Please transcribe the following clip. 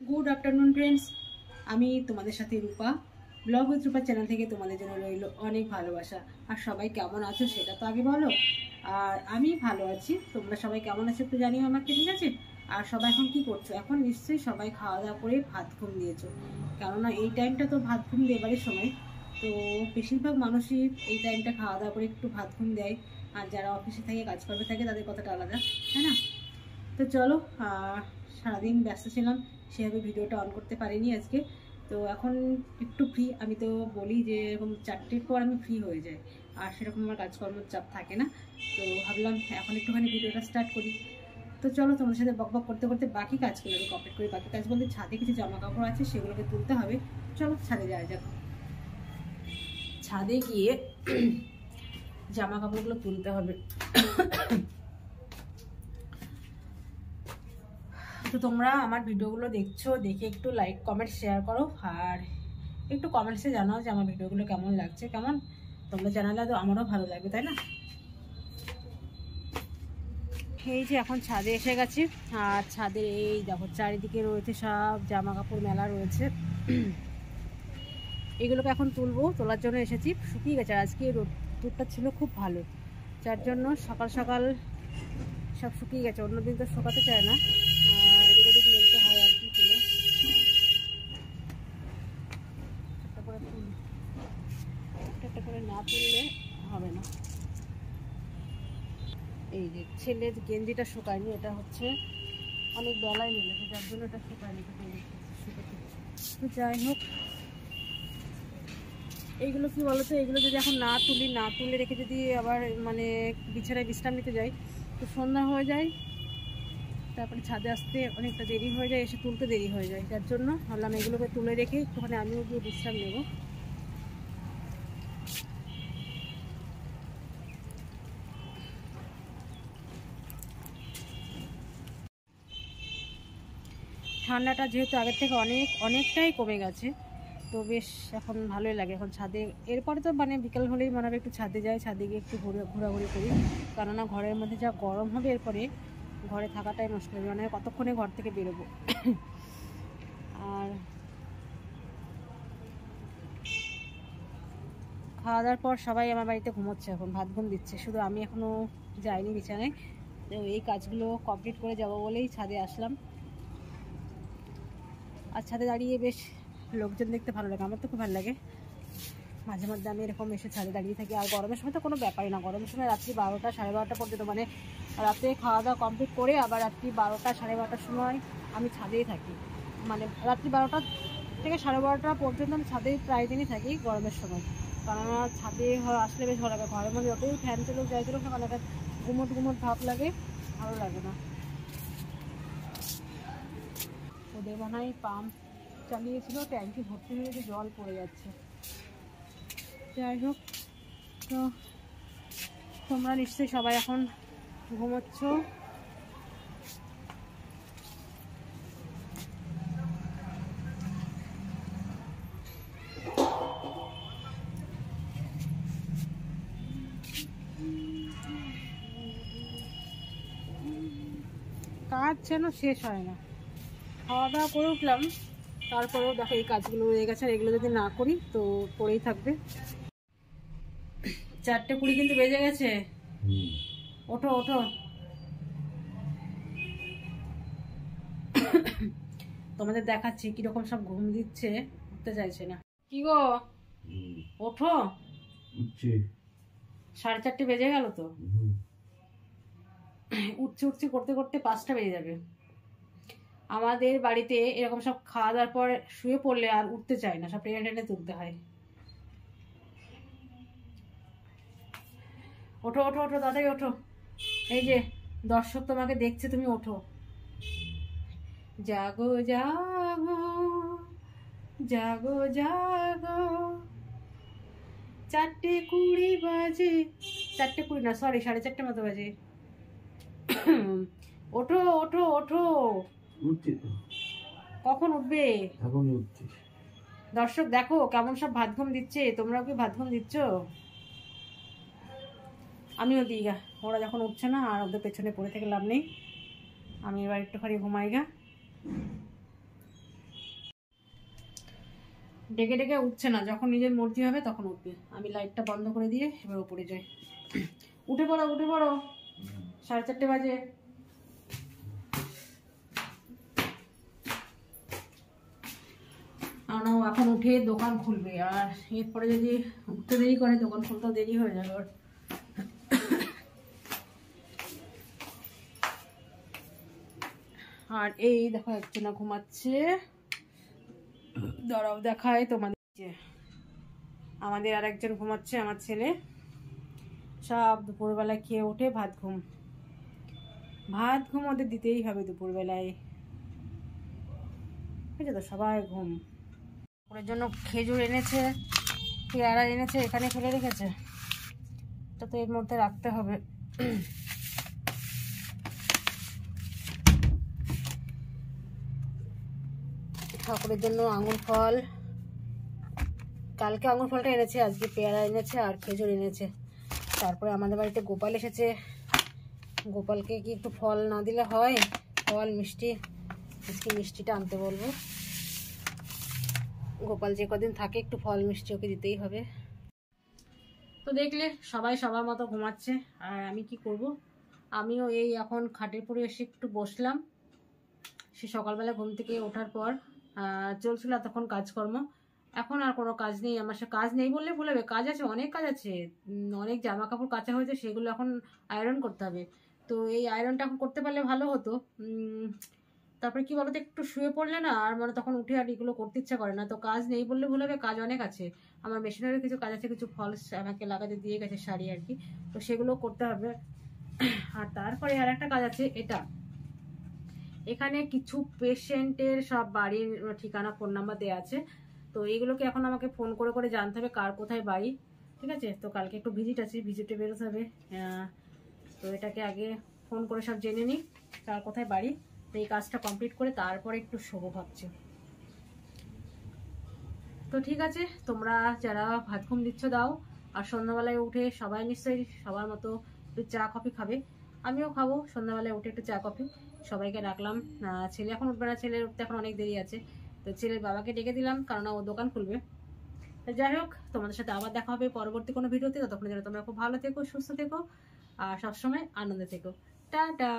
Good afternoon friends, আমি তোমাদের সাথে রূপা। ব্লগ উইথ রূপা চ্যানেল থেকে তোমাদের জন্য রইল অনেক ভালোবাসা। আর সবাই কেমন আছো সেটা তো আগে বলো। আর আমি ভালো আছি, তোমরা সবাই কেমন আছো একটু জানিও আমাকে, ঠিক আছে? আর সবাই এখন কি করছো? এখন নিশ্চয়ই সবাই খাওয়া দাওয়া করে ভাত ঘুম দিয়েছো, কেননা এই টাইমটা তো ভাত ঘুম দেবারই সময়। তো বেশিরভাগ মানুষই এই টাইমটা খাওয়া দাওয়া করে একটু ভাত ঘুম দেয়। আর যারা অফিসে থাকে, কাজকর্মে থাকে, তাদের কথাটা আলাদা, তাই না? তো চলো, সারাদিন ব্যস্ত ছিলাম, সেভাবে ভিডিওটা অন করতে পারিনি আজকে। তো এখন একটু ফ্রি। আমি তো বলি যে এরকম 4টের পর আমি ফ্রি হয়ে যাই, আর সেরকম আমার কাজকর্মের চাপ থাকে না। তো ভাবলাম এখন একটুখানি ভিডিওটা স্টার্ট করি। তো চলো, তোমাদের সাথে বকবক করতে করতে বাকি কাজগুলো আমি কমপ্লিট করি। বাকি কাজ বলতে ছাদে কিছু জামা কাপড় আছে, সেগুলোকে তুলতে হবে। চলো ছাদে যাওয়া যাক। ছাদে গিয়ে জামা কাপড়গুলো তুলতে হবে। তো তোমরা আমার ভিডিওগুলো দেখছো, দেখে একটু লাইক কমেন্ট শেয়ার করো, আর একটু কমেন্টসে জানাও যে আমার ভিডিওগুলো কেমন লাগছে। কেমন তোমরা জানালে তো আমারও ভালো লাগবে, তাই না? এই যে এখন ছাদে এসে গেছি, আর ছাদে এই দেখো চারিদিকে রয়েছে সব জামা কাপড় মেলা রয়েছে। এগুলোকে এখন তুলবো, তোলার জন্য এসেছি। শুকিয়ে গেছে, আজকে রোদটা ছিল খুব ভালো, যার জন্য সকাল সকাল সব শুকিয়ে গেছে। অন্যদিন তো শুকাতে চায় না, এদিক ওদিক মেলতে হয় আর কি। তুলে একটা করে না তুললে হবে না। এই যে ছেলের গেঞ্জিটা শুকায়নি, এটা হচ্ছে অনেক বেলায় মিলেছে, যার জন্য এটা শুকায়নি। তো যাই হোক, এইগুলো কি বলতো, এইগুলো যদি এখন না তুলে রেখে যদি আবার মানে বিছানায় বিশ্রাম নিতে যাই, তো সন্ধ্যা হয়ে যায়, তারপরে ছাদে আসতে অনেকটা দেরি হয়ে যায়, এসে তুলতে দেরি হয়ে যায়। যার জন্য ভাবলাম এগুলোকে তুলে রেখে একটুখানি আমিও গিয়ে বিশ্রাম নেব। ঠান্ডাটা যেহেতু আগের থেকে অনেকটাই কমে গেছে, তো বেশ এখন ভালোই লাগে এখন ছাদে। এরপরে তো মানে বিকেল হলেই মনে হবে একটু ছাদে যাই, ছাদে গিয়ে একটু ঘোরাঘুরি করি, কেননা ঘরের মধ্যে যা গরম হবে, এরপরে ঘরে থাকাটাই মুশকিল, মানে কতক্ষণে ঘর থেকে বেরোবো। আর খাওয়া দাওয়ার পর সবাই আমার বাড়িতে ঘুমোচ্ছে, এখন ভাত ঘুম দিচ্ছে, শুধু আমি এখনও যাইনি বিছানায়। তো এই কাজগুলো কমপ্লিট করে যাব বলেই ছাদে আসলাম। আর ছাদে দাঁড়িয়ে বেশ লোকজন দেখতে ভালো লাগে, আমার তো খুব ভালো লাগে। মাঝে মধ্যে আমি এরকম এসে ছাদে দাঁড়িয়ে থাকি। আর গরমের সময় তো কোনো ব্যাপারই না, গরমের সময় রাত্রি 12টা 12:30 পর্যন্ত, মানে রাতে খাওয়া দাওয়া কমপ্লিট করে আবার রাত্রি 12টা 12:30টার সময় আমি ছাদেই থাকি। মানে রাত্রি 12টা থেকে 12:30টা পর্যন্ত আমি ছাদেই প্রায় দিনই থাকি গরমের সময়। কারণ ছাদে আসলে বেশ ভালো লাগে। ঘরের মধ্যে যতই ফ্যান চলুক যাই চলুক না, কারণ একটা গুমট ভাব লাগে, ভালো লাগে না। ওদের মনে হয় পাম্প চালিয়েছিল, ট্যাঙ্কি ভর্তি হয়ে যে জল পড়ে যাচ্ছে। যাই হোক, তো তোমরা নিশ্চয়ই সবাই এখন ঘুমোচ্ছ। কাজ যেন শেষ হয় না। খাওয়া দাওয়া করে উঠলাম, তারপরেও দেখো এই কাজগুলো রয়ে গেছে, আর এগুলো যদি না করি তো পড়েই থাকবে। 4:20 কিন্তু বেজে গেছে। ওঠো ওঠো। তোমাদের দেখাচ্ছি কিরকম সব ঘুম দিচ্ছে, উঠতে চাইছে না। কি গো, ওঠো। 4:30 বেজে গেল তো। উঠছি করতে করতে 5টা বেজে যাবে। আমাদের বাড়িতে এরকম সব খাওয়া দাওয়ার পর শুয়ে পড়লে আর উঠতে চায় না, সব টেনে টেনে তুলতে হয়। ওঠো ওঠো ওঠো, তাড়াতাড়ি ওঠো। এই যে দর্শক তোমাকে দেখছে, তুমি ওঠো। জাগো জাগো জাগো জাগো, 4:20 বাজে। 4:20 না, সরি 4:30 মতো বাজে। ওঠো ওঠো ওঠো। কখন উঠবে? দর্শক দেখো কেমন সব ভাত ঘুম দিচ্ছে। তোমরাও কি ভাত ঘুম দিচ্ছ? আমিও দিই গা। ওরা যখন উঠছে না, আর ওদের পেছনে পড়ে থেকে লাভ নেই, আমি এবার একটুখানি ঘুমাই গা। ডেকে ডেকে উঠছে না, যখন নিজের মর্জি হবে তখন উঠবে। আমি লাইটটা বন্ধ করে দিয়ে এবার উপরে যাই। উঠে পড়ো, উঠে পড়ো, 4:30 বাজে। এখন উঠে দোকান খুলবে, আর এরপরে যদি উঠতে দেরি করে দোকান খুলতেও দেরি হয়ে যাবে। আর এই দেখো একজনা ঘুমাচ্ছে, দাঁড়াও দেখায় তোমাদের। আমাদের আর একজন ঘুমাচ্ছে, আমার ছেলে। সব দুপুরবেলায় খেয়ে ওঠে ভাত ঘুম ওদের দিতেই হবে দুপুরবেলায়, বুঝছো তো, সবাই ঘুম। ওর জন্য খেজুর এনেছে, পেয়ারা এনেছে, এখানে ফেলে রেখেছে, এটা তো এর মধ্যে রাখতে হবে। ঠাকুরের জন্য আঙুর ফল, কালকে আঙুর ফলটা এনেছে, আজকে পেয়ারা এনেছে আর খেজুর এনেছে। তারপরে আমাদের বাড়িতে গোপাল এসেছে, গোপালকে কি একটু ফল না দিলে হয়? ফল মিষ্টি, আজকে মিষ্টিটা আনতে বলবো। গোপাল যে কদিন থাকে একটু ফল মিষ্টি ওকে দিতেই হবে। তো দেখলে সবাই সবার মতো ঘুমাচ্ছে, আর আমি কি করব, আমিও এই এখন খাটের পরে এসে একটু বসলাম। সে সকালবেলা ঘুম থেকে ওঠার পর চলছিল তখন কাজকর্ম। এখন আর কোনো কাজ নেই আমার, সে কাজ নেই বললে ভুল হবে, কাজ আছে, অনেক কাজ আছে। অনেক জামা কাপড় কাচা হয়েছে, সেগুলো এখন আয়রন করতে হবে। তো এই আয়রনটা এখন করতে পারলে ভালো হতো। তারপরে কি বলতো, একটু শুয়ে পড়লে না আর মানে তখন উঠে আর এগুলো করতে ইচ্ছা করে না। তো কাজ নেই বললে ভুল হবে, কাজ অনেক আছে আমার। মেশিনারি কিছু কাজ আছে, কিছু ফলস আমাকে লাগাতে দিয়ে গেছে, শাড়ি আর কি, তো সেগুলো করতে হবে। আর তারপরে আর একটা কাজ আছে, এটা এখানে কিছু পেশেন্টের সব বাড়ির ঠিকানা, ফোন নাম্বার দেওয়া আছে। তো এইগুলোকে এখন আমাকে ফোন করে করে জানতে হবে কার কোথায় বাড়ি, ঠিক আছে? তো কালকে একটু ভিজিট আছে, ভিজিটে বেরোতে হবে। তো এটাকে আগে ফোন করে সব জেনে নিই কার কোথায় বাড়ি। তো এই কাজটা কমপ্লিট করে তারপরে একটু শোবো ভাবছি। তো ঠিক আছে, তোমরা যারা ভাত ঘুম দিচ্ছ দাও, আর সন্ধ্যাবেলায় উঠে সবাই নিশ্চয়ই সবার মতো একটু চা কফি খাবে। আমিও খাবো সন্ধ্যাবেলায় উঠে একটু চা কফি। সবাইকে ডাকলাম। ছেলে এখন উঠবে না, ছেলের উঠতে এখন অনেক দেরি আছে। তো ছেলের বাবাকে ডেকে দিলাম, কারণ ও দোকান খুলবে। যাই হোক, তোমাদের সাথে আবার দেখা হবে পরবর্তী কোনো ভিডিওতে। ততক্ষণ যেন তোমরা খুব ভালো থেকো, সুস্থ থেকো, আর সবসময় আনন্দে থেকো। টাটা।